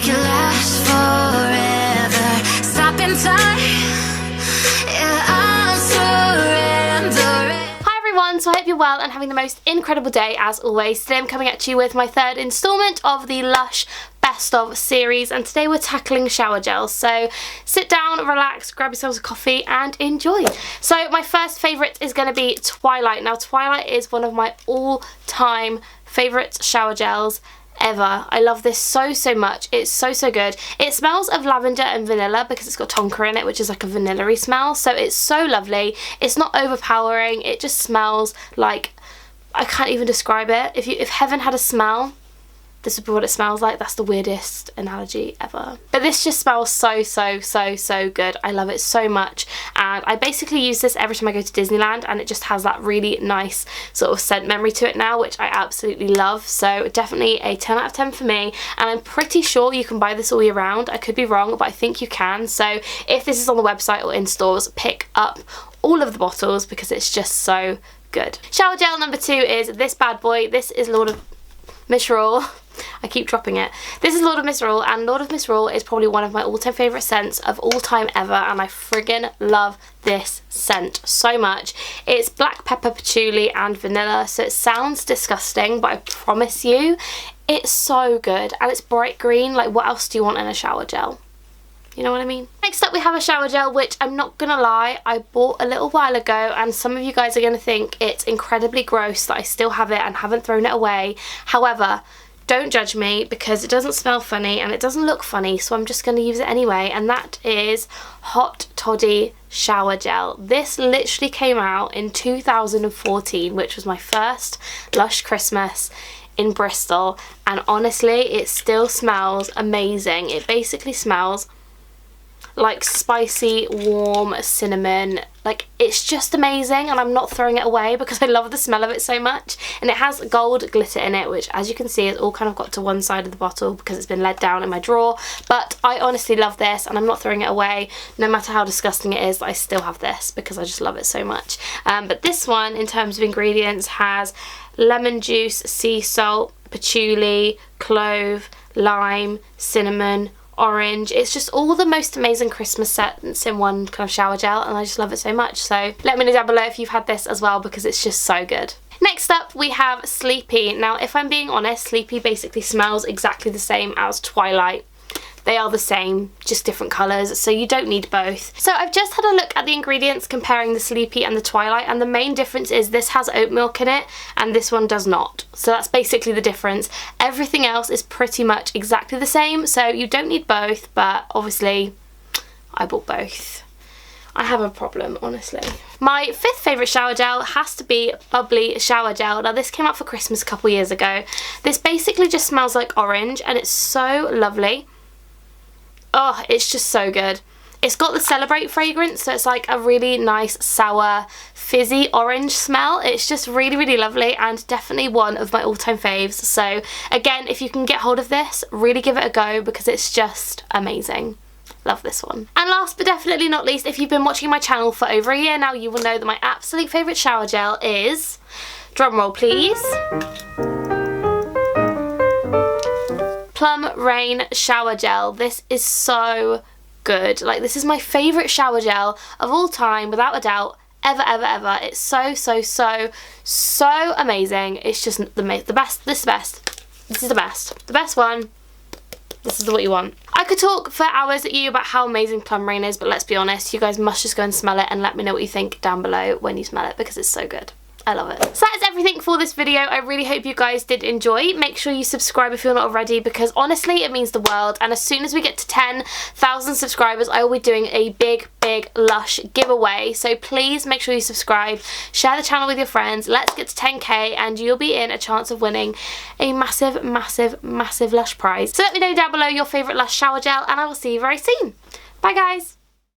make it last forever. Stop in time. Yeah, I'll surrender it. Hi everyone, so I hope you're well and having the most incredible day as always. Today I'm coming at you with my third instalment of the LUSH Best of series, and today we're tackling shower gels. So sit down, relax, grab yourselves a coffee and enjoy. So my first favourite is going to be Twilight. Now Twilight is one of my all-time favourite shower gels ever. I love this so much. It's so good. It smells of lavender and vanilla because it's got tonka in it, which is like a vanilla-y smell, so it's so lovely. It's not overpowering. It just smells like, I can't even describe it. If heaven had a smell, this would be what it smells like. That's the weirdest analogy ever. But this just smells so good. I love it so much, and I basically use this every time I go to Disneyland, and it just has that really nice sort of scent memory to it now, which I absolutely love. So definitely a 10 out of 10 for me, and I'm pretty sure you can buy this all year round. I could be wrong, but I think you can. So if this is on the website or in stores, pick up all of the bottles because it's just so good. Shower gel number 2 is this bad boy. This is Lord of Misrule. I keep dropping it. This is Lord of Misrule, and Lord of Misrule is probably one of my all-time favourite scents of all time ever, and I friggin' love this scent so much. It's black pepper, patchouli and vanilla, so it sounds disgusting, but I promise you it's so good, and it's bright green. Like, what else do you want in a shower gel? You know what I mean? Next up we have a shower gel, which I'm not gonna lie, I bought a little while ago, and some of you guys are gonna think it's incredibly gross that I still have it and haven't thrown it away. However, don't judge me because it doesn't smell funny and it doesn't look funny, so I'm just going to use it anyway, and that is Hot Toddy shower gel. This literally came out in 2014, which was my first LUSH Christmas in Bristol, and honestly it still smells amazing. It basically smells like spicy, warm cinnamon. Like, it's just amazing, and I'm not throwing it away because I love the smell of it so much. And it has gold glitter in it, which, as you can see, has all kind of got to one side of the bottle because it's been let down in my drawer. But I honestly love this, and I'm not throwing it away. No matter how disgusting it is, I still have this because I just love it so much. But this one, in terms of ingredients, has lemon juice, sea salt, patchouli, clove, lime, cinnamon, orange. It's just all the most amazing Christmas scents in one kind of shower gel, and I just love it so much. So let me know down below if you've had this as well because it's just so good. Next up we have Sleepy. Now if I'm being honest, Sleepy basically smells exactly the same as Twilight. They are the same, just different colours, so you don't need both. So I've just had a look at the ingredients comparing the Sleepy and the Twilight, and the main difference is this has oat milk in it and this one does not. So that's basically the difference. Everything else is pretty much exactly the same, so you don't need both, but obviously I bought both. I have a problem, honestly. My 5th favourite shower gel has to be Bubbley shower gel. Now this came out for Christmas a couple years ago. This basically just smells like orange and it's so lovely. Oh, it's just so good. It's got the Celebrate fragrance, so it's like a really nice, sour, fizzy orange smell. It's just really lovely and definitely one of my all-time faves. So again, if you can get hold of this, really give it a go because it's just amazing. Love this one. And last but definitely not least, if you've been watching my channel for over a year now, you will know that my absolute favourite shower gel is, drumroll please, Plum Rain shower gel. This is so good. Like, this is my favourite shower gel of all time, without a doubt, ever. It's so amazing. It's just the best. This is the best. This is the best. The best one. This is what you want. I could talk for hours at you about how amazing Plum Rain is, but let's be honest, you guys must just go and smell it and let me know what you think down below when you smell it because it's so good. I love it. So that is everything for this video. I really hope you guys did enjoy. Make sure you subscribe if you're not already because honestly it means the world, and as soon as we get to 10,000 subscribers I will be doing a big LUSH giveaway, so please make sure you subscribe, share the channel with your friends. Let's get to 10k and you'll be in a chance of winning a massive LUSH prize. So let me know down below your favourite LUSH shower gel and I will see you very soon. Bye guys.